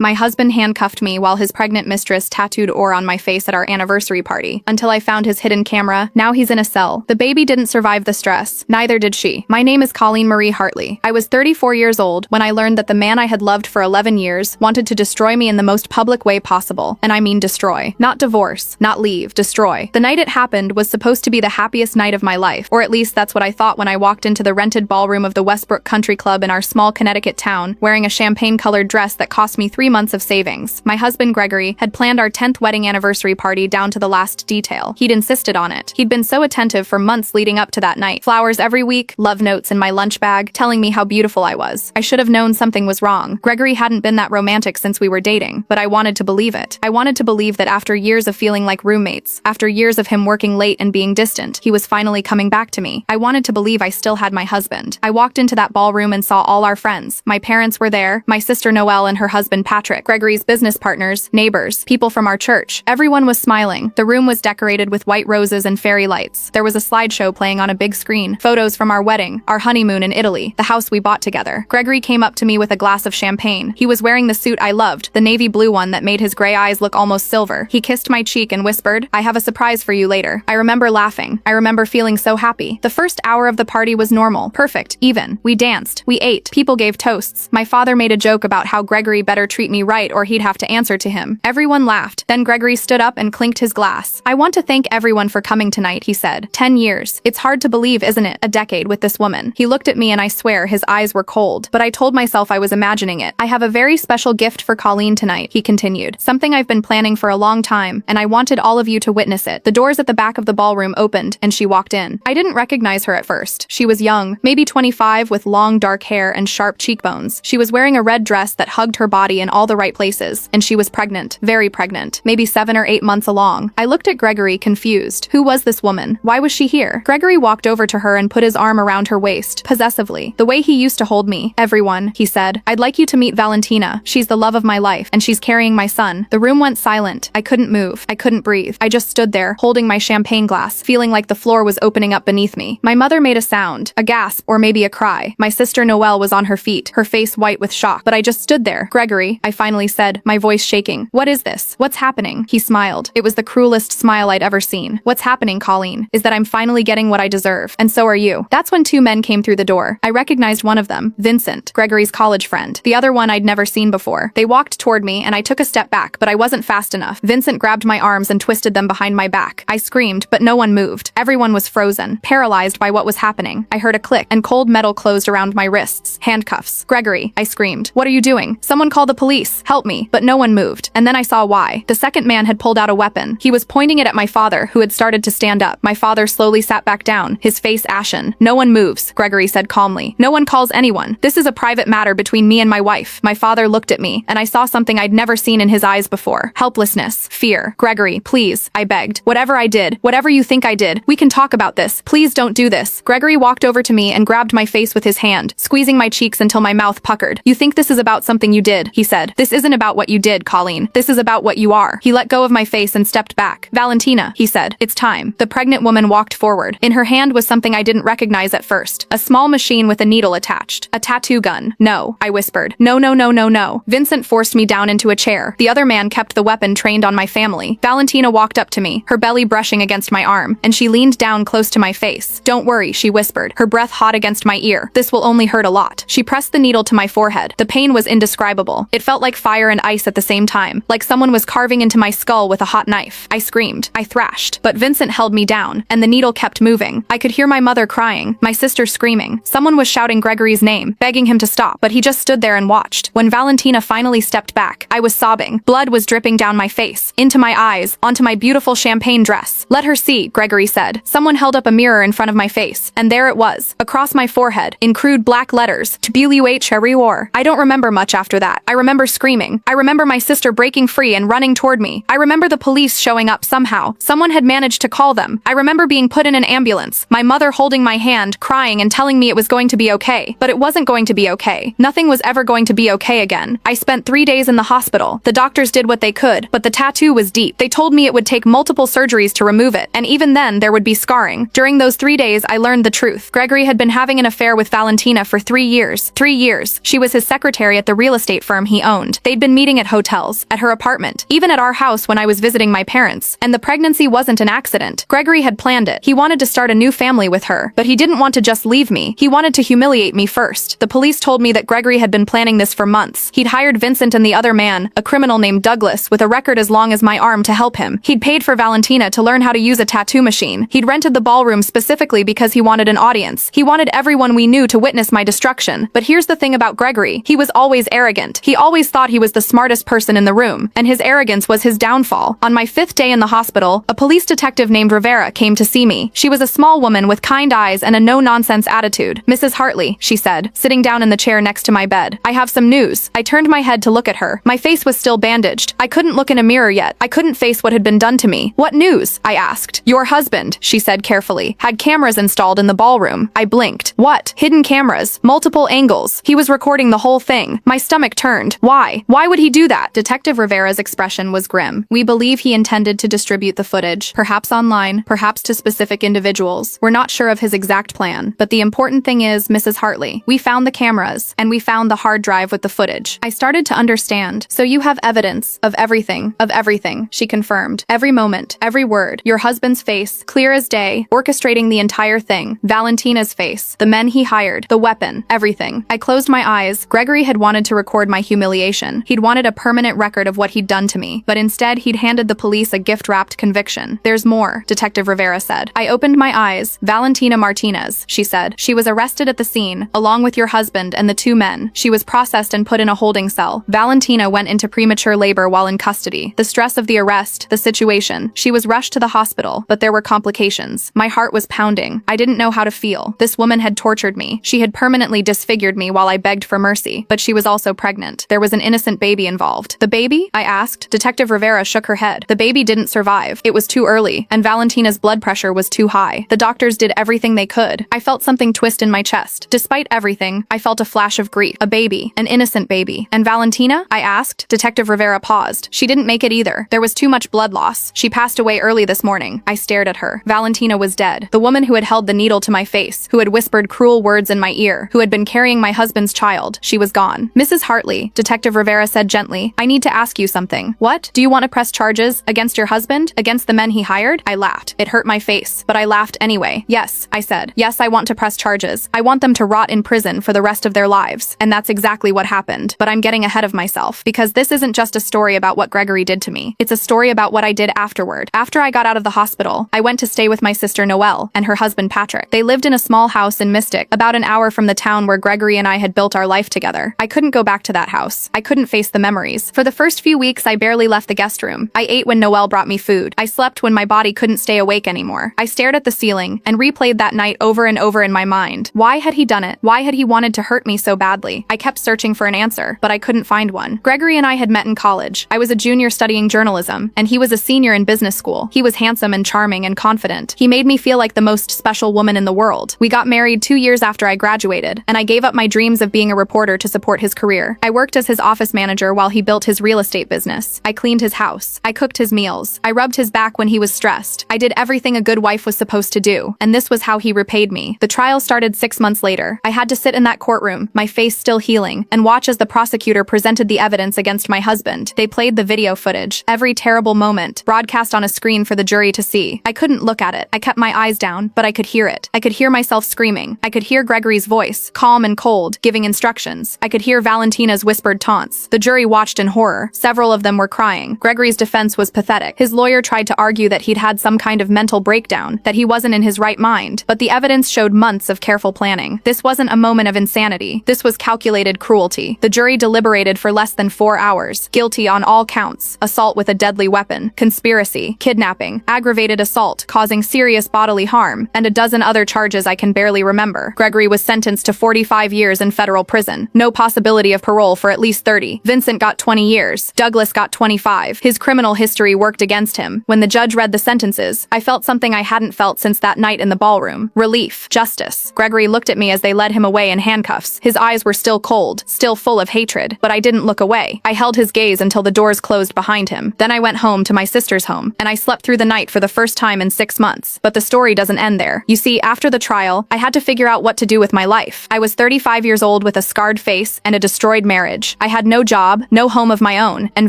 My husband handcuffed me while his pregnant mistress tattooed ore on my face at our anniversary party. Until I found his hidden camera, now he's in a cell. The baby didn't survive the stress. Neither did she. My name is Colleen Marie Hartley. I was 34 years old when I learned that the man I had loved for 11 years wanted to destroy me in the most public way possible. And I mean destroy. Not divorce. Not leave. Destroy. The night it happened was supposed to be the happiest night of my life. Or at least that's what I thought when I walked into the rented ballroom of the Westbrook Country Club in our small Connecticut town, wearing a champagne-colored dress that cost me 3 months of savings. My husband, Gregory, had planned our 10th wedding anniversary party down to the last detail. He'd insisted on it. He'd been so attentive for months leading up to that night. Flowers every week, love notes in my lunch bag, telling me how beautiful I was. I should have known something was wrong. Gregory hadn't been that romantic since we were dating, but I wanted to believe it. I wanted to believe that after years of feeling like roommates, after years of him working late and being distant, he was finally coming back to me. I wanted to believe I still had my husband. I walked into that ballroom and saw all our friends. My parents were there, my sister Noelle and her husband Patrick, Gregory's business partners, neighbors, people from our church. Everyone was smiling. The room was decorated with white roses and fairy lights. There was a slideshow playing on a big screen. Photos from our wedding, our honeymoon in Italy, the house we bought together. Gregory came up to me with a glass of champagne. He was wearing the suit I loved, the navy blue one that made his gray eyes look almost silver. He kissed my cheek and whispered, "I have a surprise for you later." I remember laughing. I remember feeling so happy. The first hour of the party was normal, perfect, even. We danced. We ate. People gave toasts. My father made a joke about how Gregory better treat me right or he'd have to answer to him. Everyone laughed. Then Gregory stood up and clinked his glass. "I want to thank everyone for coming tonight," he said. 10 years. It's hard to believe, isn't it? A decade with this woman. He looked at me and I swear his eyes were cold. But I told myself I was imagining it. "I have a very special gift for Colleen tonight," he continued. "Something I've been planning for a long time, and I wanted all of you to witness it." The doors at the back of the ballroom opened, and she walked in. I didn't recognize her at first. She was young, maybe 25, with long dark hair and sharp cheekbones. She was wearing a red dress that hugged her body in all the right places, and she was pregnant, very pregnant, maybe 7 or 8 months along. I looked at Gregory, confused. Who was this woman? Why was she here? Gregory walked over to her and put his arm around her waist, possessively, the way he used to hold me. "Everyone," he said, "I'd like you to meet Valentina. She's the love of my life, and she's carrying my son." The room went silent. I couldn't move. I couldn't breathe. I just stood there, holding my champagne glass, feeling like the floor was opening up beneath me. My mother made a sound, a gasp, or maybe a cry. My sister Noelle was on her feet, her face white with shock, but I just stood there. "Gregory," I finally said, my voice shaking. "What is this? What's happening?" He smiled. It was the cruelest smile I'd ever seen. "What's happening, Colleen, is that I'm finally getting what I deserve, and so are you." That's when 2 men came through the door. I recognized one of them, Vincent, Gregory's college friend. The other one I'd never seen before. They walked toward me, and I took a step back, but I wasn't fast enough. Vincent grabbed my arms and twisted them behind my back. I screamed, but no one moved. Everyone was frozen, paralyzed by what was happening. I heard a click, and cold metal closed around my wrists. Handcuffs. "Gregory," I screamed. "What are you doing? Someone call the police. Help me." But no one moved. And then I saw why. The second man had pulled out a weapon. He was pointing it at my father, who had started to stand up. My father slowly sat back down, his face ashen. "No one moves," Gregory said calmly. "No one calls anyone. This is a private matter between me and my wife." My father looked at me, and I saw something I'd never seen in his eyes before. Helplessness. Fear. "Gregory, please," I begged. "Whatever I did, whatever you think I did, we can talk about this. Please don't do this." Gregory walked over to me and grabbed my face with his hand, squeezing my cheeks until my mouth puckered. "You think this is about something you did," he said. "This isn't about what you did, Colleen. This is about what you are." He let go of my face and stepped back. "Valentina," he said. "It's time." The pregnant woman walked forward. In her hand was something I didn't recognize at first. A small machine with a needle attached. A tattoo gun. "No," I whispered. "No, no, no, no, no." Vincent forced me down into a chair. The other man kept the weapon trained on my family. Valentina walked up to me, her belly brushing against my arm, and she leaned down close to my face. "Don't worry," she whispered, her breath hot against my ear. "This will only hurt a lot." She pressed the needle to my forehead. The pain was indescribable. It felt like fire and ice at the same time, like someone was carving into my skull with a hot knife. I screamed. I thrashed. But Vincent held me down, and the needle kept moving. I could hear my mother crying, my sister screaming. Someone was shouting Gregory's name, begging him to stop, but he just stood there and watched. When Valentina finally stepped back, I was sobbing. Blood was dripping down my face, into my eyes, onto my beautiful champagne dress. "Let her see," Gregory said. Someone held up a mirror in front of my face, and there it was, across my forehead, in crude black letters, "TBUH. I don't remember much after that. I remember screaming. I remember my sister breaking free and running toward me. I remember the police showing up somehow. Someone had managed to call them. I remember being put in an ambulance, my mother holding my hand, crying and telling me it was going to be okay. But it wasn't going to be okay. Nothing was ever going to be okay again. I spent 3 days in the hospital. The doctors did what they could, but the tattoo was deep. They told me it would take multiple surgeries to remove it, and even then there would be scarring. During those 3 days, I learned the truth. Gregory had been having an affair with Valentina for 3 years. 3 years. She was his secretary at the real estate firm he owned. owned. They'd been meeting at hotels, at her apartment, even at our house when I was visiting my parents. And the pregnancy wasn't an accident. Gregory had planned it. He wanted to start a new family with her, but he didn't want to just leave me. He wanted to humiliate me first. The police told me that Gregory had been planning this for months. He'd hired Vincent and the other man, a criminal named Douglas with a record as long as my arm, to help him. He'd paid for Valentina to learn how to use a tattoo machine. He'd rented the ballroom specifically because he wanted an audience. He wanted everyone we knew to witness my destruction. But here's the thing about Gregory. He was always arrogant. He always thought he was the smartest person in the room, and his arrogance was his downfall. On my 5th day in the hospital, a police detective named Rivera came to see me. She was a small woman with kind eyes and a no-nonsense attitude. "Mrs. Hartley," she said, sitting down in the chair next to my bed. "I have some news." I turned my head to look at her. My face was still bandaged. I couldn't look in a mirror yet. I couldn't face what had been done to me. "What news?" I asked. "Your husband," she said carefully, "had cameras installed in the ballroom." I blinked. "What? Hidden cameras? Multiple angles? He was recording the whole thing." My stomach turned. Why? Why would he do that? Detective Rivera's expression was grim. "We believe he intended to distribute the footage, perhaps online, perhaps to specific individuals. We're not sure of his exact plan, but the important thing is, Mrs. Hartley, we found the cameras, and we found the hard drive with the footage." I started to understand. "So you have evidence of everything, she confirmed. "Every moment, every word. Your husband's face, clear as day, orchestrating the entire thing. Valentina's face, the men he hired, the weapon, everything." I closed my eyes. Gregory had wanted to record my humiliation. He'd wanted a permanent record of what he'd done to me, but instead he'd handed the police a gift-wrapped conviction. "There's more," Detective Rivera said. I opened my eyes. "Valentina Martinez," she said. "She was arrested at the scene, along with your husband and the 2 men. She was processed and put in a holding cell. Valentina went into premature labor while in custody. The stress of the arrest, the situation. She was rushed to the hospital, but there were complications. My heart was pounding. I didn't know how to feel. This woman had tortured me. She had permanently disfigured me while I begged for mercy, but she was also pregnant. There was an innocent baby involved." "The baby?" I asked. Detective Rivera shook her head. "The baby didn't survive. It was too early, and Valentina's blood pressure was too high. The doctors did everything they could." I felt something twist in my chest. Despite everything, I felt a flash of grief. A baby. An innocent baby. "And Valentina?" I asked. Detective Rivera paused. "She didn't make it either. There was too much blood loss. She passed away early this morning." I stared at her. Valentina was dead. The woman who had held the needle to my face, who had whispered cruel words in my ear, who had been carrying my husband's child, she was gone. "Mrs. Hartley," Detective Rivera said gently, "I need to ask you something." "What? Do you want to press charges against your husband? Against the men he hired?" I laughed. It hurt my face, but I laughed anyway. "Yes," I said. "Yes, I want to press charges. I want them to rot in prison for the rest of their lives." And that's exactly what happened. But I'm getting ahead of myself, because this isn't just a story about what Gregory did to me. It's a story about what I did afterward. After I got out of the hospital, I went to stay with my sister Noelle and her husband Patrick. They lived in a small house in Mystic, about an hour from the town where Gregory and I had built our life together. I couldn't go back to that house. I couldn't face the memories. For the first few weeks, I barely left the guest room. I ate when Noelle brought me food. I slept when my body couldn't stay awake anymore. I stared at the ceiling and replayed that night over and over in my mind. Why had he done it? Why had he wanted to hurt me so badly? I kept searching for an answer, but I couldn't find one. Gregory and I had met in college. I was a junior studying journalism, and he was a senior in business school. He was handsome and charming and confident. He made me feel like the most special woman in the world. We got married 2 years after I graduated, and I gave up my dreams of being a reporter to support his career. I worked as his office manager while he built his real estate business. I cleaned his house. I cooked his meals. I rubbed his back when he was stressed. I did everything a good wife was supposed to do, and this was how he repaid me. The trial started 6 months later. I had to sit in that courtroom, my face still healing, and watch as the prosecutor presented the evidence against my husband. They played the video footage, every terrible moment, broadcast on a screen for the jury to see. I couldn't look at it. I kept my eyes down, but I could hear it. I could hear myself screaming. I could hear Gregory's voice, calm and cold, giving instructions. I could hear Valentina's whispered taunts. The jury watched in horror. Several of them were crying. Gregory's defense was pathetic. His lawyer tried to argue that he'd had some kind of mental breakdown, that he wasn't in his right mind, but the evidence showed months of careful planning. This wasn't a moment of insanity. This was calculated cruelty. The jury deliberated for less than 4 hours. Guilty on all counts: assault with a deadly weapon, conspiracy, kidnapping, aggravated assault causing serious bodily harm, and a dozen other charges I can barely remember. Gregory was sentenced to 45 years in federal prison. No possibility of parole for at least 30. Vincent got 20 years. Douglas got 25. His criminal history worked against him. When the judge read the sentences, I felt something I hadn't felt since that night in the ballroom. Relief. Justice. Gregory looked at me as they led him away in handcuffs. His eyes were still cold, still full of hatred, but I didn't look away. I held his gaze until the doors closed behind him. Then I went home to my sister's home, and I slept through the night for the first time in 6 months. But the story doesn't end there. You see, after the trial, I had to figure out what to do with my life. I was 35 years old with a scarred face and a destroyed marriage. I had no job, no home of my own, and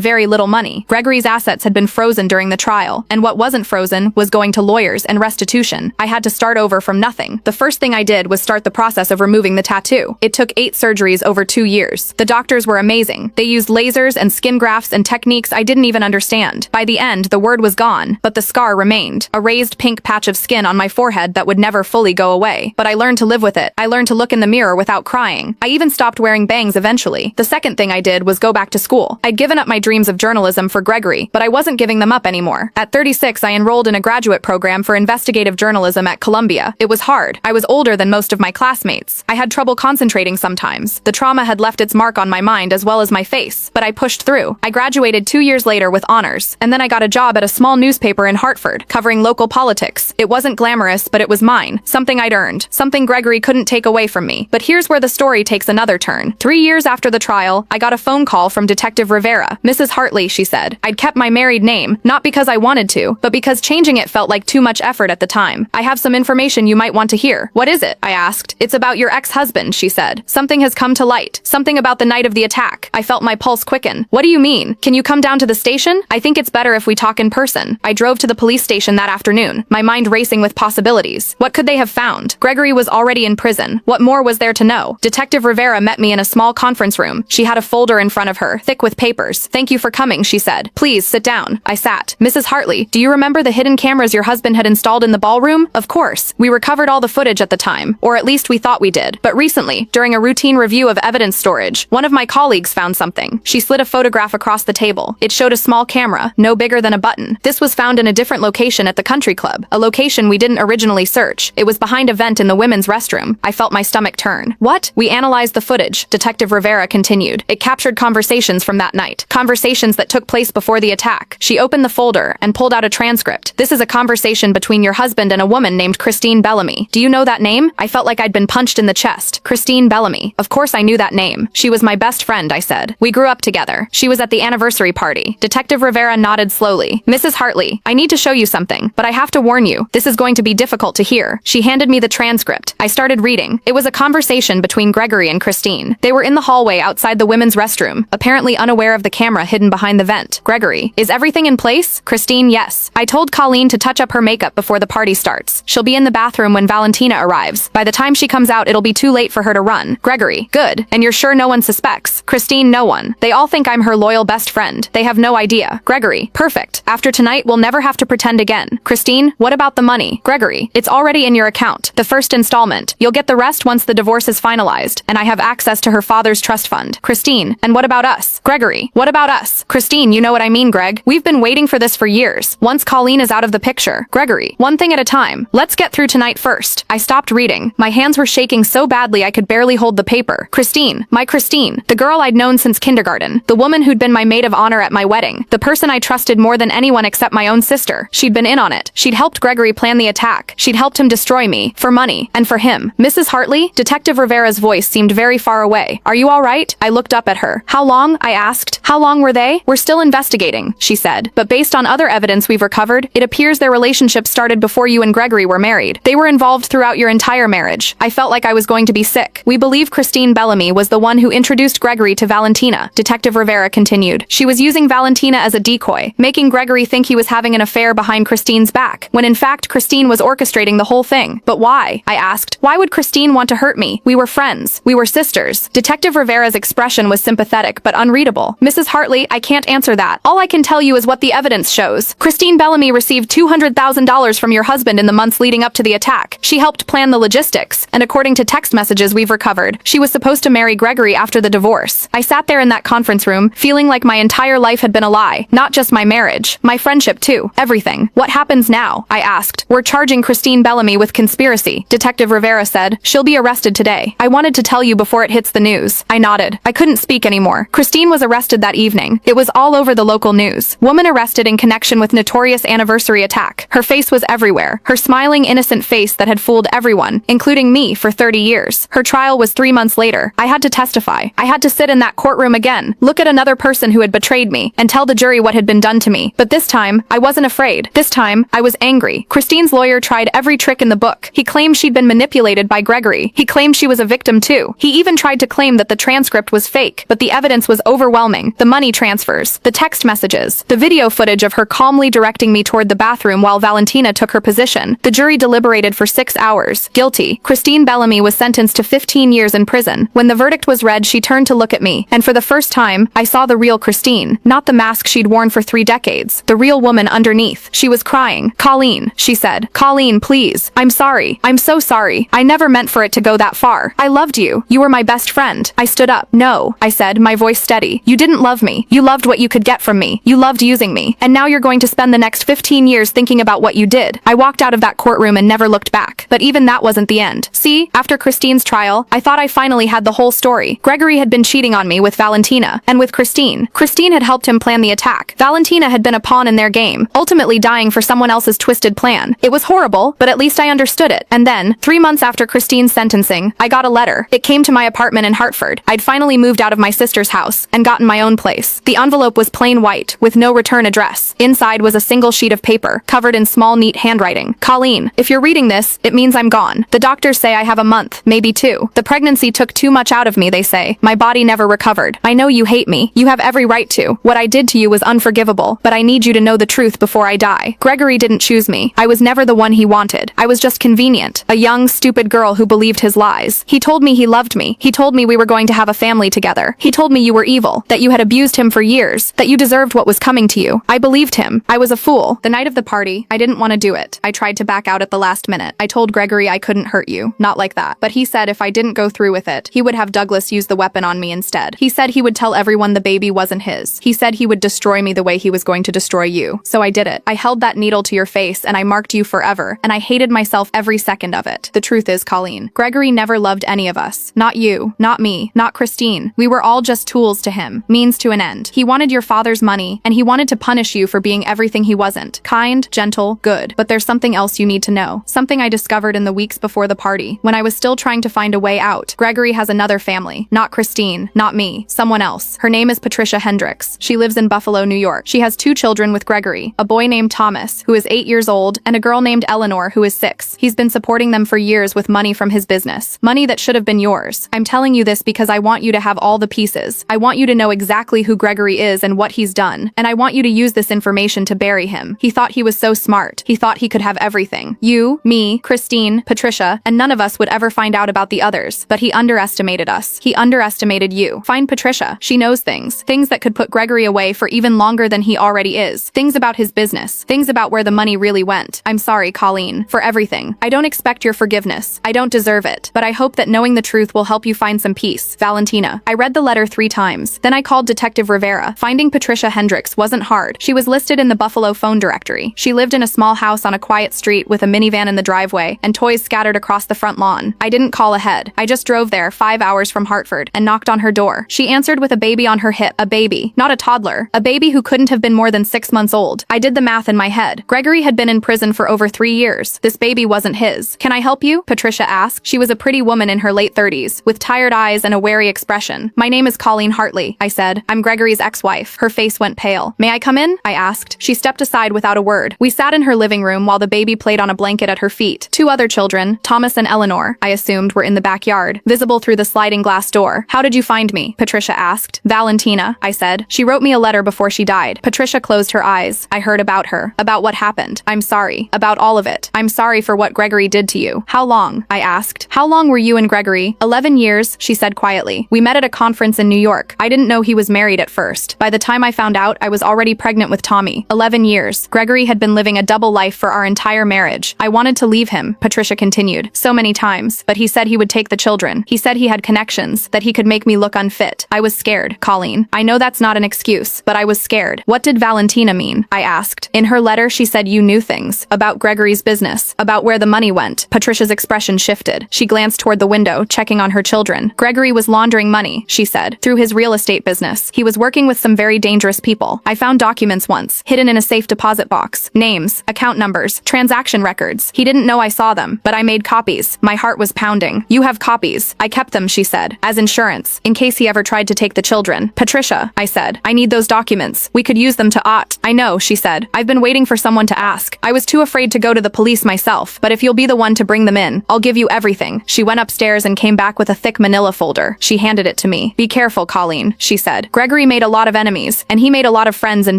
very little money. Gregory's assets had been frozen during the trial, and what wasn't frozen was going to lawyers and restitution. I had to start over from nothing. The first thing I did was start the process of removing the tattoo. It took 8 surgeries over 2 years. The doctors were amazing. They used lasers and skin grafts and techniques I didn't even understand. By the end, the word was gone, but the scar remained. A raised pink patch of skin on my forehead that would never fully go away. But I learned to live with it. I learned to look in the mirror without crying. I even stopped wearing bangs eventually. The second thing I did was go back to school. I'd given up my dreams of journalism for Gregory, but I wasn't giving them up anymore. At 36, I enrolled in a graduate program for investigative journalism at Columbia. It was hard. I was older than most of my classmates. I had trouble concentrating sometimes. The trauma had left its mark on my mind as well as my face, but I pushed through. I graduated 2 years later with honors, and then I got a job at a small newspaper in Hartford, covering local politics. It wasn't glamorous, but it was mine. Something I'd earned. Something Gregory couldn't take away from me. But here's where the story takes another turn. 3 years after the trial, I got a phone call from Detective Rivera. "Mrs. Hartley," she said. I'd kept my married name, not because I wanted to, but because changing it felt like too much effort at the time. "I have some information you might want to hear." "What is it?" I asked. "It's about your ex-husband," she said. "Something has come to light. Something about the night of the attack." I felt my pulse quicken. "What do you mean? Can you come down to the station? I think it's better if we talk in person." I drove to the police station that afternoon, my mind racing with possibilities. What could they have found? Gregory was already in prison. What more was there to know? Detective Rivera met me in a small conference room. She had a folder in front of her, thick with papers. "Thank you for coming," she said. "Please, sit down." I sat. "Mrs. Hartley, do you remember the hidden cameras your husband had installed in the ballroom?" "Of course. We recovered all the footage at the time, or at least we thought we did. But recently, during a routine review of evidence storage, one of my colleagues found something." She slid a photograph across the table. It showed a small camera, no bigger than a button. "This was found in a different location at the country club, a location we didn't originally search. It was behind a vent in the women's restroom." I felt my stomach turn. "What?" "We analyzed the footage," Detective Rivera continued. "It captured conversations from that night. Conversations that took place before the attack." She opened the folder and pulled out a transcript. "This is a conversation between your husband and a woman named Christine Bellamy. Do you know that name?" I felt like I'd been punched in the chest. Christine Bellamy. Of course I knew that name. "She was my best friend," I said. "We grew up together. She was at the anniversary party." Detective Rivera nodded slowly. "Mrs. Hartley, I need to show you something, but I have to warn you, this is going to be difficult to hear." She handed me the transcript. I started reading. It was a conversation between Gregory and Christine. They were in the hallway outside the women's restroom, apparently unaware of the camera hidden behind the vent. "Gregory, is everything in place?" "Christine, yes. I told Colleen to touch up her makeup before the party starts. She'll be in the bathroom when Valentina arrives. By the time she comes out, it'll be too late for her to run." "Gregory, good. And you're sure no one suspects?" "Christine, no one. They all think I'm her loyal best friend. They have no idea." "Gregory, perfect. After tonight, we'll never have to pretend again." "Christine, what about the money?" "Gregory, it's already in your account. The first installment. You'll get the rest once the divorce is finalized, and I have access to her father's trust fund." "Christine, and what about us?" "Gregory, what about us?" "Christine, you know what I mean, Greg. We've been waiting for this for years. Once Colleen is out of the picture." "Gregory, one thing at a time. Let's get through tonight first." I stopped reading. My hands were shaking so badly I could barely hold the paper. "Christine, my Christine, the girl I'd known since kindergarten, the woman who'd been my maid of honor at my wedding, the person I trusted more than anyone except my own sister. She'd been in on it. She'd helped Gregory plan the attack. She'd helped him destroy me, for money, and for him." "Mrs. Hartley?" Detective Rivera's voice seemed very far away. "Are you all right?" I looked up at her. "How long?" I asked. "How long were they?" "We're still investigating," she said. "But based on other evidence we've recovered, it appears their relationship started before you and Gregory were married. They were involved throughout your entire marriage." I felt like I was going to be sick. "We believe Christine Bellamy was the one who introduced Gregory to Valentina," Detective Rivera continued. "She was using Valentina as a decoy, making Gregory think he was having an affair behind Christine's back, when in fact Christine was orchestrating the whole thing." "But why?" I asked. "Why would Christine want to hurt me? We were friends. We were sisters." Detective Rivera's expression was sympathetic but unreadable. "Mrs. Hartley, I can't answer that. All I can tell you is what the evidence shows. Christine Bellamy received $200,000 from your husband in the months leading up to the attack. She helped plan the logistics, and according to text messages we've recovered, she was supposed to marry Gregory after the divorce." I sat there in that conference room, feeling like my entire life had been a lie. Not just my marriage, my friendship too. Everything. "What happens now?" I asked. "We're charging Christine Bellamy with conspiracy," Detective Rivera said. "She'll be arrested today. I wanted to tell you before it hits the news." I nodded. I couldn't speak anymore. Christine was arrested that evening. It was all over the local news. "Woman arrested in connection with notorious anniversary attack." Her face was everywhere. Her smiling, innocent face that had fooled everyone, including me, for 30 years. Her trial was 3 months later. I had to testify. I had to sit in that courtroom again, look at another person who had betrayed me, and tell the jury what had been done to me. But this time, I wasn't afraid. This time, I was angry. Christine's lawyer tried every trick in the book. He claimed she'd been manipulated by Gregory. He claimed she was a victim too. He even tried to claim that the transcript was fake, but the evidence was overwhelming. The money transfers, the text messages, the video footage of her calmly directing me toward the bathroom while Valentina took her position. The jury deliberated for 6 hours. Guilty. Christine Bellamy was sentenced to 15 years in prison. When the verdict was read, she turned to look at me, and for the first time, I saw the real Christine, not the mask she'd worn for 3 decades. The real woman underneath. She was crying. "Colleen," she said. "Colleen, please. I'm sorry. I'm so sorry. I never meant for it to go that far. I loved you. You were my best friend." I stood up. "No," I said, my voice steady. "You didn't love me. You loved what you could get from me. You loved using me. And now you're going to spend the next 15 years thinking about what you did." I walked out of that courtroom and never looked back. But even that wasn't the end. See, after Christine's trial, I thought I finally had the whole story. Gregory had been cheating on me with Valentina, and with Christine. Christine had helped him plan the attack. Valentina had been a pawn in their game, ultimately dying for someone else's twisted plan. It was horrible, but at least I understood it. And then, 3 months after Christine's sentencing, I got a letter. It came to my apartment in Hartford. I'd finally moved out of my sister's house and gotten my own place. The envelope was plain white, with no return address. Inside was a single sheet of paper, covered in small, neat handwriting. "Colleen, if you're reading this, it means I'm gone. The doctors say I have a month, maybe 2. The pregnancy took too much out of me, they say. My body never recovered. I know you hate me. You have every right to. What I did to you was unforgivable, but I need you to know the truth before I die. Gregory didn't choose me. I was never the one he wanted. I was just convenient. A young, stupid girl who believed his lies. He told me he loved me. He told me we were going to have a family together. He told me you were evil, that you had abused him for years, that you deserved what was coming to you. I believed him. I was a fool. The night of the party, I didn't want to do it. I tried to back out at the last minute. I told Gregory I couldn't hurt you. Not like that. But he said if I didn't go through with it, he would have Douglas use the weapon on me instead. He said he would tell everyone the baby wasn't his. He said he would destroy me the way he was going to destroy you. So I did it. I held that needle to your face and I marked you forever, and I hated myself every second of it. The truth is, Colleen, Gregory never loved any of us. Not you, not me, not Christine. We were all just tools to him, means to an end. He wanted your father's money, and he wanted to punish you for being everything he wasn't. Kind, gentle, good. But there's something else you need to know. Something I discovered in the weeks before the party, when I was still trying to find a way out. Gregory has another family. Not Christine, not me, someone else. Her name is Patricia Hendricks. She lives in Buffalo, New York. She has 2 children with Gregory, a boy named Thomas, who is 8 years old, and a girl named Eleanor, who is 6. He's been supporting them for years with money from his business. Money that should have been yours. I'm telling you this because I want you to have all the pieces. I want you to know exactly who Gregory is and what he's done, and I want you to use this information to bury him. He thought he was so smart. He thought he could have everything. You, me, Christine, Patricia, and none of us would ever find out about the others. But he underestimated us. He underestimated you. Find Patricia. She knows things. Things that could put Gregory away for even longer than he already is. Things about his business. Things about where the money really went. I'm sorry, Colleen, for everything. I don't expect your forgiveness. I don't deserve it. But I hope that knowing the truth will help you find some peace. Valentina. I read the letter 3 times. Then I called Detective Rivera. Finding Patricia Hendricks wasn't hard. She was listed in the Buffalo phone directory. She lived in a small house on a quiet street with a minivan in the driveway and toys scattered across the front lawn. I didn't call ahead. I just drove there 5 hours from Hartford and knocked on her door. She answered with a baby on her hip. A baby. Not a toddler. A baby who couldn't have been more than 6 months old. I did the math in my head. Gregory had been in prison for over 3 years. This baby wasn't his. Can I help you? Patricia asked. She was a pretty woman in her late 30s, with tired eyes and a wary expression. My name is Colleen Hartley, I said. I'm Gregory's ex-wife. Her face went pale. May I come in? I asked. She stepped aside without a word. We sat in her living room while the baby played on a blanket at her feet. 2 other children, Thomas and Eleanor, I assumed were in the backyard, visible through the sliding glass door. How did you find me? Patricia asked. Valentina, I said. She wrote me a letter before she died. Patricia closed her eyes. I heard about her. About what happened. I'm sorry. About all of it. I'm sorry for what Gregory did to you. How long? I asked. How long were you and Gregory? 11 years, she said quietly. We met at a conference in New York. I didn't know he was married at first. By the time I found out, I was already pregnant with Tommy. 11 years. Gregory had been living a double life for our entire marriage. I wanted to leave him, Patricia continued, so many times, but he said he would take the children. He said he had connections, that he could make me look unfit. I was scared, Colleen. I know that's not an excuse, but I was scared. What did Valentina mean? I asked. In her letter, she said you knew things. About Gregory's business. About where the money went. Patricia's expression shifted. She glanced toward the window, checking on her children. Gregory was laundering money, she said, through his real estate business. He was working with some very dangerous people. I found documents once, hidden in a safe deposit box. Names, account numbers, transaction records. He didn't know I saw them, but I made copies. My heart was pounding. You have copies. I kept them, she said, as insurance, in case he ever tried to take the children. Patricia, I said, I need those documents. We could use them to I know, she said. I've been waiting for someone to ask. I was too afraid to go to the police myself, but if you'll be the one to bring them in, I'll give you everything. She went upstairs and came back with a thick manila folder. She handed it to to me. Be careful, Colleen, she said. Gregory made a lot of enemies, and he made a lot of friends in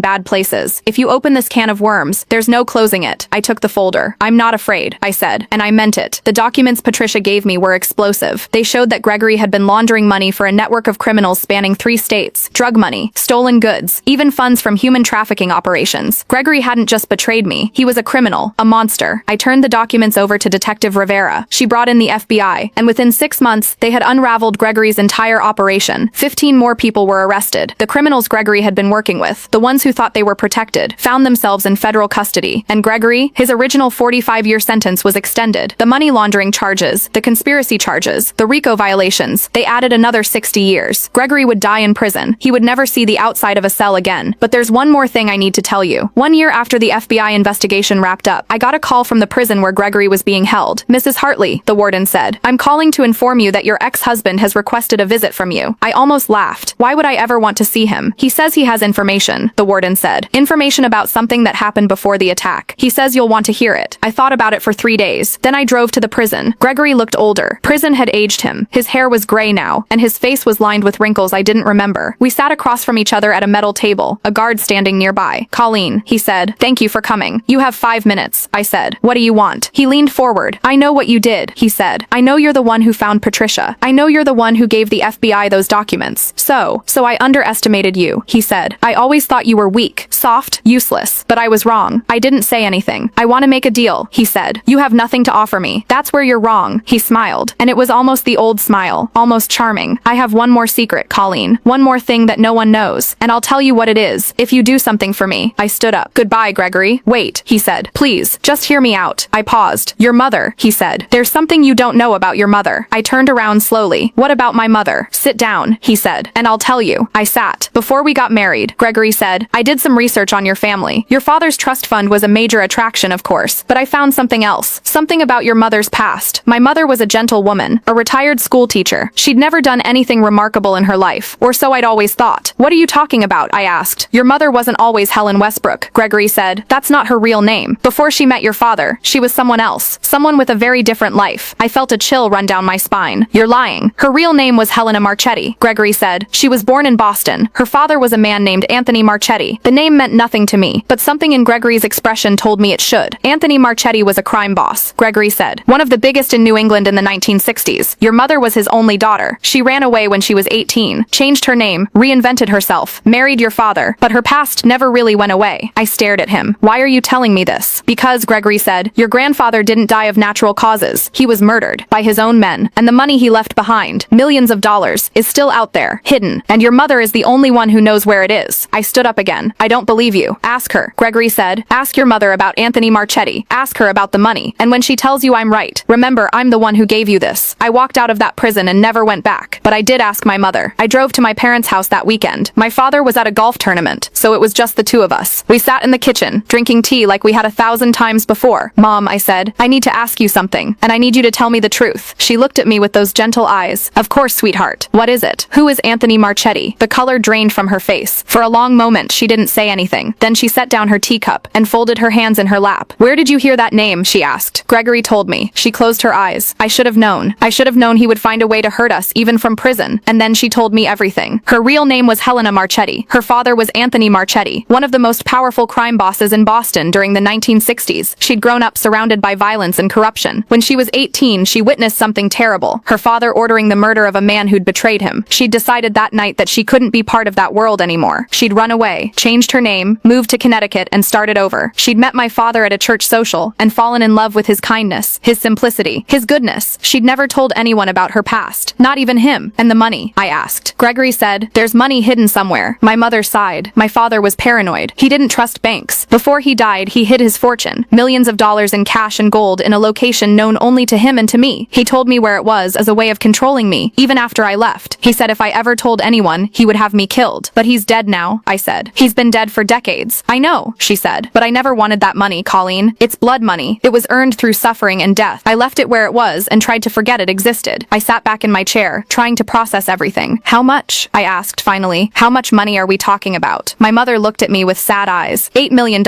bad places. If you open this can of worms, there's no closing it. I took the folder. I'm not afraid, I said, and I meant it. The documents Patricia gave me were explosive. They showed that Gregory had been laundering money for a network of criminals spanning 3 states. Drug money, stolen goods, even funds from human trafficking operations. Gregory hadn't just betrayed me. He was a criminal, a monster. I turned the documents over to Detective Rivera. She brought in the FBI, and within 6 months, they had unraveled Gregory's entire operation. 15 more people were arrested. The criminals Gregory had been working with, the ones who thought they were protected, found themselves in federal custody. And Gregory, his original 45-year sentence was extended. The money laundering charges, the conspiracy charges, the RICO violations, they added another 60 years. Gregory would die in prison. He would never see the outside of a cell again. But there's one more thing I need to tell you. 1 year after the FBI investigation wrapped up, I got a call from the prison where Gregory was being held. Mrs. Hartley, the warden said, I'm calling to inform you that your ex-husband has requested a visit from you. I almost laughed. Why would I ever want to see him? He says he has information, the warden said. Information about something that happened before the attack. He says you'll want to hear it. I thought about it for 3 days. Then I drove to the prison. Gregory looked older. Prison had aged him. His hair was gray now, and his face was lined with wrinkles I didn't remember. We sat across from each other at a metal table, a guard standing nearby. Colleen, he said, thank you for coming. You have 5 minutes, I said. What do you want? He leaned forward. I know what you did, he said. I know you're the one who found Patricia. I know you're the one who gave the FBI those documents. So I underestimated you, he said. I always thought you were weak, soft, useless, but I was wrong. I didn't say anything. I want to make a deal, he said. You have nothing to offer me. That's where you're wrong. He smiled, and it was almost the old smile, almost charming. I have one more secret, Colleen. One more thing that no one knows, and I'll tell you what it is, if you do something for me. I stood up. Goodbye, Gregory. Wait, he said. Please, just hear me out. I paused. Your mother, he said. There's something you don't know about your mother. I turned around slowly. What about my mother? Sit down, he said, and I'll tell you. I sat. Before we got married, Gregory said, I did some research on your family. Your father's trust fund was a major attraction, of course, but I found something else. Something about your mother's past. My mother was a gentle woman, a retired school teacher. She'd never done anything remarkable in her life, or so I'd always thought. What are you talking about? I asked. Your mother wasn't always Helen Westbrook, Gregory said. That's not her real name. Before she met your father, she was someone else. Someone with a very different life. I felt a chill run down my spine. You're lying. Her real name was Helena Marchetti, Gregory said. She was born in Boston. Her father was a man named Anthony Marchetti. The name meant nothing to me, but something in Gregory's expression told me it should. Anthony Marchetti was a crime boss, Gregory said. One of the biggest in New England in the 1960s. Your mother was his only daughter. She ran away when she was 18, changed her name, reinvented herself, married your father, but her past never really went away. I stared at him. Why are you telling me this? Because, Gregory said, your grandfather didn't die of natural causes. He was murdered by his own men, and the money he left behind, millions of dollars, is still out there, hidden, and your mother is the only one who knows where it is. I stood up again. I don't believe you. Ask her, Gregory said. Ask your mother about Anthony Marchetti. Ask her about the money, and when she tells you I'm right, remember I'm the one who gave you this. I walked out of that prison and never went back, but I did ask my mother. I drove to my parents' house that weekend. My father was at a golf tournament, so it was just the two of us. We sat in the kitchen, drinking tea like we had 1,000 times before. Mom, I said, I need to ask you something, and I need you to tell me the truth. She looked at me with those gentle eyes. Of course, sweetheart. What is it? Who is Anthony Marchetti? The color drained from her face. For a long moment, she didn't say anything. Then she set down her teacup and folded her hands in her lap. Where did you hear that name? She asked. Gregory told me. She closed her eyes. I should have known. I should have known he would find a way to hurt us, even from prison. And then she told me everything. Her real name was Helena Marchetti. Her father was Anthony Marchetti, one of the most powerful crime bosses in Boston during the 1960s. She'd grown up surrounded by violence and corruption. When she was 18, she witnessed something terrible. Her father ordering the murder of a man who'd betrayed him. She'd decided that night that she couldn't be part of that world anymore. She'd run away, changed her name, moved to Connecticut, and started over. She'd met my father at a church social and fallen in love with his kindness, his simplicity, his goodness. She'd never told anyone about her past, not even him. And the money? I asked. Gregory said, there's money hidden somewhere. My mother sighed. My father was paranoid. He didn't trust banks. Before he died, he hid his fortune, millions of dollars in cash and gold, in a location known only to him and to me. He told me where it was as a way of controlling me, even after I left. He said if I ever told anyone, he would have me killed. But he's dead now, I said. He's been dead for decades. I know, she said, but I never wanted that money, Colleen. It's blood money. It was earned through suffering and death. I left it where it was and tried to forget it existed. I sat back in my chair, trying to process everything. How much? I asked finally. How much money are we talking about? My mother looked at me with sad eyes. $8 million,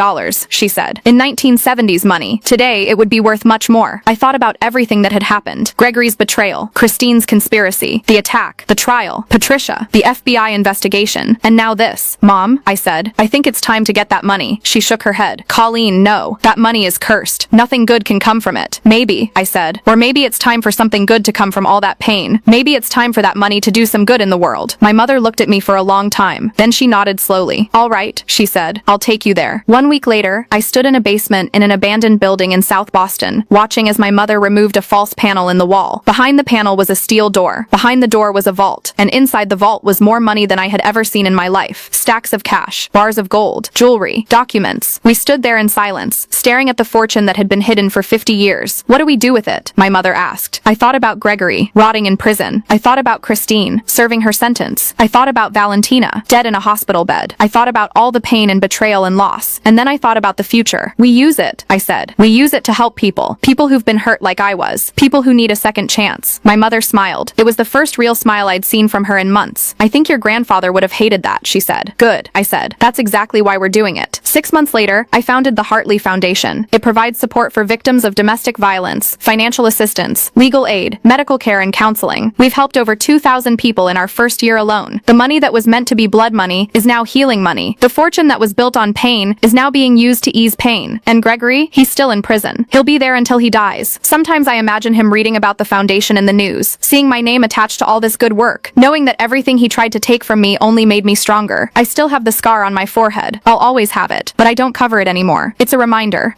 she said. In 1970s money. Today, it would be worth much more. I thought about everything that had happened. Gregory's betrayal, Christine's conspiracy, the attack, the trial, Patricia, the FBI investigation, and now this. Mom, I said, I think it's time to get that money. She shook her head. Colleen, no. That money is cursed. Nothing good can come from it. Maybe, I said. Or maybe it's time for something good to come from all that pain. Maybe it's time for that money to do some good in the world. My mother looked at me for a long time. Then she nodded slowly. All right, she said. I'll take you there. 1 week later, I stood in a basement in an abandoned building in South Boston, watching as my mother removed a false panel in the wall. Behind the panel was a steel door. Behind the door was a vault, and inside the vault was more money than I had ever seen in my life. Stacks of cash, bars of gold, jewelry, documents. We stood there in silence, staring at the fortune that had been hidden for 50 years. What do we do with it? My mother asked. I thought about Gregory, rotting in prison. I thought about Christine, serving her sentence. I thought about Valentina, dead in a hospital bed. I thought about all the pain and betrayal and loss. And then I thought about the future. We use it, I said. We use it to help people. People who've been hurt like I was. People who need a second chance. My mother smiled. It was the first real smile I'd seen from her in months. I think your grandfather would have hated that, she said. Good, I said. That's exactly why we're doing it. 6 months later, I founded the Hartley Foundation. It provides support for victims of domestic violence, financial assistance, legal aid, medical care, and counseling. We've helped over 2,000 people in our first year alone. The money that was meant to be blood money is now healing money. The fortune that was built on pain is now being used to ease pain. And Gregory, he's still in prison. He'll be there until he dies. Sometimes I imagine him reading about the foundation in the news, seeing my name attached to all this good work, knowing that everything he tried to take from me only made me stronger. I still have the scar on my forehead. I'll always have it, but I don't cover it anymore. It's a reminder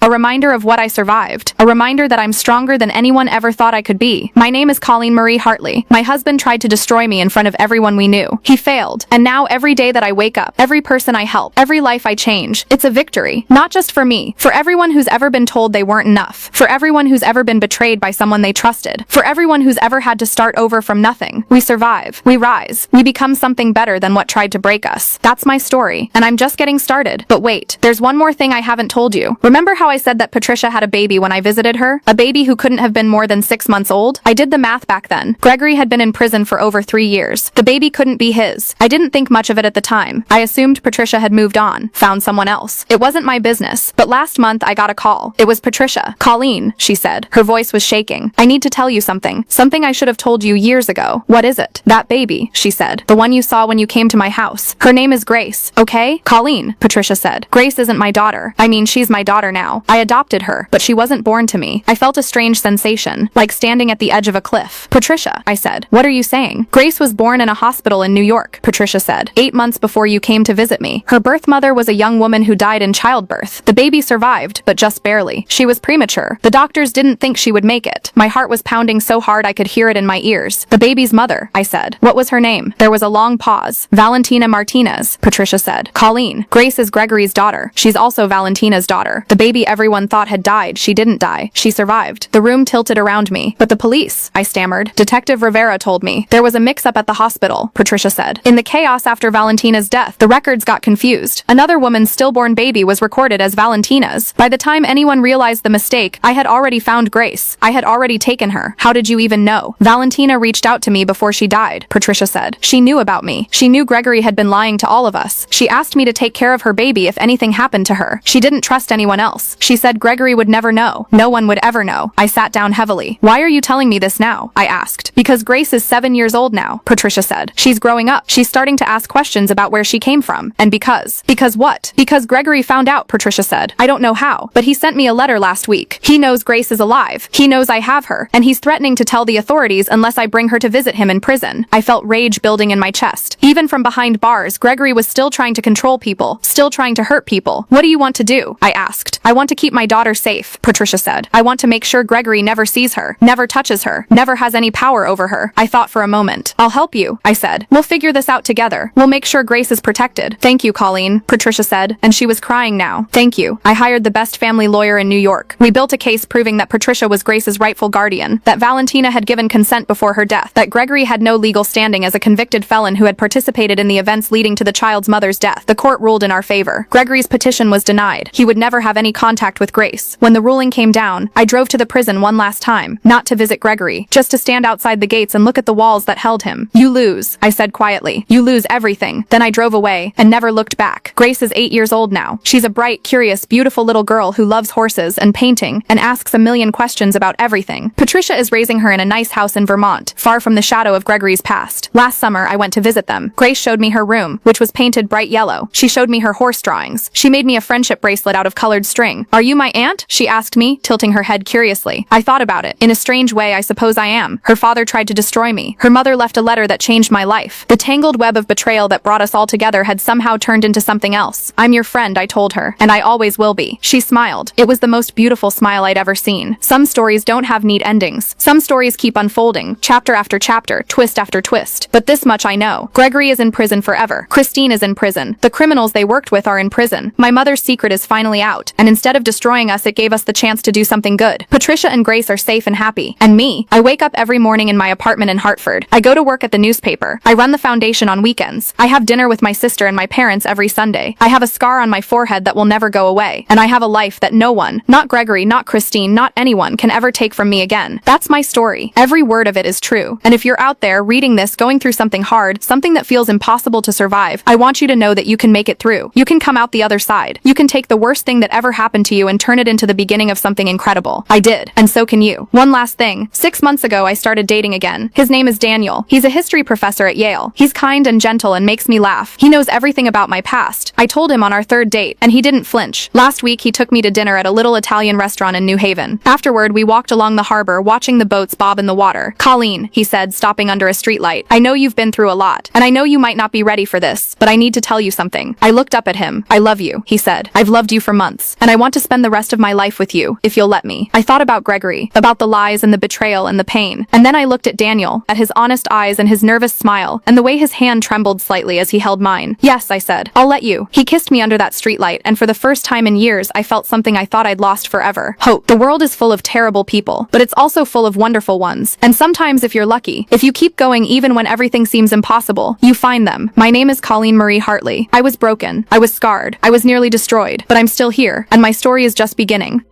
of what I survived, a reminder that I'm stronger than anyone ever thought I could be. My name is Colleen Marie Hartley. My husband tried to destroy me in front of everyone we knew. He failed, and now every day that I wake up, every person I help, every life I change, it's a victory. Not just for me, for everyone who's ever been told they weren't enough, for everyone who's ever been betrayed by someone they trusted, for everyone who's ever had to start over from nothing. We survive, we rise, we become something better than what tried to break us. That's my story, and I'm just getting started. But wait, there's one more thing I haven't told you. Remember how I said that Patricia had a baby when I visited her? A baby who couldn't have been more than 6 months old? I did the math back then. Gregory had been in prison for over 3 years. The baby couldn't be his. I didn't think much of it at the time. I assumed Patricia had moved on, found someone else. It wasn't my business, but last month I got a call. It was Patricia. Colleen, she said. Her voice was shaking. I need to tell you something. Something I should have told you years ago. What is it? That baby, she said. The one you saw when you came to my house. Her name is Grace, okay? Colleen, Patricia said. Grace isn't my daughter. I mean, she's my daughter now. I adopted her, but she wasn't born to me. I felt a strange sensation, like standing at the edge of a cliff. Patricia, I said. What are you saying? Grace was born in a hospital in New York, Patricia said. 8 months before you came to visit me. Her birth mother was a young woman who died in childbirth. The baby survived, but just barely. She was premature. The doctors didn't think she would make it. My heart was pounding so hard I could hear it in my ears. The baby's mother, I said. What was her name? There was a long pause. Valentina Martinez, Patricia said. Colleen, Grace is Gregory's daughter. She's also Valentina's daughter. The baby everyone thought had died. She didn't die. She survived. The room tilted around me. But the police, I stammered. Detective Rivera told me. There was a mix-up at the hospital, Patricia said. In the chaos after Valentina's death, the records got confused. Another woman's stillborn baby was recorded as Valentina's. By the time anyone realized the mistake, I had already found Grace. I had already taken her. How did you even know? Valentina reached out to me before she died, Patricia said. She knew about me. She knew Gregory had been lying to all of us. She asked me to take care of her baby if anything happened to her. She didn't trust anyone else. She said Gregory would never know. No one would ever know. I sat down heavily. Why are you telling me this now? I asked. Because Grace is 7 years old now, Patricia said. She's growing up. She's starting to ask questions about where she came from. And because what? Because Gregory found out, Patricia said. I don't know how, but he sent me a letter last week. He knows Grace is alive. He knows I have her, and he's threatening to tell the authorities unless I bring her to visit him in prison. I felt rage building in my chest. Even from behind bars, Gregory was still trying to control people, still trying to hurt people. What do you want to do? I asked. I want to keep my daughter safe, Patricia said. I want to make sure Gregory never sees her, never touches her, never has any power over her. I thought for a moment. I'll help you, I said. We'll figure this out together. We'll make sure Grace is protected. Thank you, Colleen, Patricia said, and she was crying now. Thank you. I hired the best family lawyer in New York. We built a case proving that Patricia was Grace's rightful guardian, that Valentina had given consent before her death, that Gregory had no legal standing as a convicted felon who had participated in the events leading to the child's mother's death. The court ruled in our favor. Gregory's petition was denied. He would never have any contact with Grace. When the ruling came down, I drove to the prison one last time, not to visit Gregory, just to stand outside the gates and look at the walls that held him. You lose, I said quietly. You lose everything. Then I drove away and never looked back. Grace is 8 years old now. She's a bright, curious, beautiful little girl who loves horses and painting and asks a million questions about everything. Patricia is raising her in a nice house in Vermont, far from the shadow of Gregory's past. Last summer, I went to visit them. Grace showed me her room, which was painted bright yellow. She showed me her horse drawings. She made me a friendship bracelet out of colored string. Are you my aunt? She asked me, tilting her head curiously. I thought about it. In a strange way, I suppose I am. Her father tried to destroy me. Her mother left a letter that changed my life. The tangled web of betrayal that brought us all together had somehow turned into something else. I'm your friend, I told her, and I always will be. She smiled. It was the most beautiful smile I'd ever seen. Some stories don't have neat endings. Some stories keep unfolding, chapter after chapter, twist after twist. But this much I know. Gregory is in prison forever. Christine is in prison. The criminals they worked with are in prison. My mother's secret is finally out, and instead of destroying us, it gave us the chance to do something good. Patricia and Grace are safe and happy. And me? I wake up every morning in my apartment in Hartford. I go to work at the newspaper. I run the foundation on weekends. I have dinner with my sister and my parents every Sunday. I have a scar on my forehead that will never go away. And I have a life that no one, not Gregory, not Christine, not anyone, can ever take from me again. That's my story. Every word of it is true. And if you're out there reading this, going through something hard, something that feels impossible to survive, I want you to know that you can make it through. You can come out the other side. You can take the worst thing that ever happened to you and turn it into the beginning of something incredible. I did. And so can you. One last thing. 6 months ago, I started dating again. His name is Daniel. He's a history professor at Yale. He's kind and gentle and makes me laugh. He knows everything about my past. I told him on our third date, and he didn't flinch. Last week, he took me to dinner at a little Italian restaurant in New Haven. Afterward, we walked along the harbor, watching the boats bob in the water. Colleen, he said, stopping under a streetlight. I know you've been through a lot, and I know you might not be ready for this, but I need to tell you something. I looked up at him. I love you, he said. I've loved you for months, and I want to spend the rest of my life with you, if you'll let me. I thought about Gregory, about the lies and the betrayal and the pain, and then I looked at Daniel, at his honest eyes and his nervous smile, and the way his hand trembled slightly as he held mine. Yes, I said. I'll let you. He kissed me under that streetlight, and for the first time in years, I felt something I thought I'd lost forever. Hope. The world is full of terrible people, but it's also full of wonderful ones. And sometimes, if you're lucky, if you keep going even when everything seems impossible, you find them. My name is Colleen Marie Hartley. I was broken. I was scarred. I was nearly destroyed, but I'm still here, and my story is just beginning.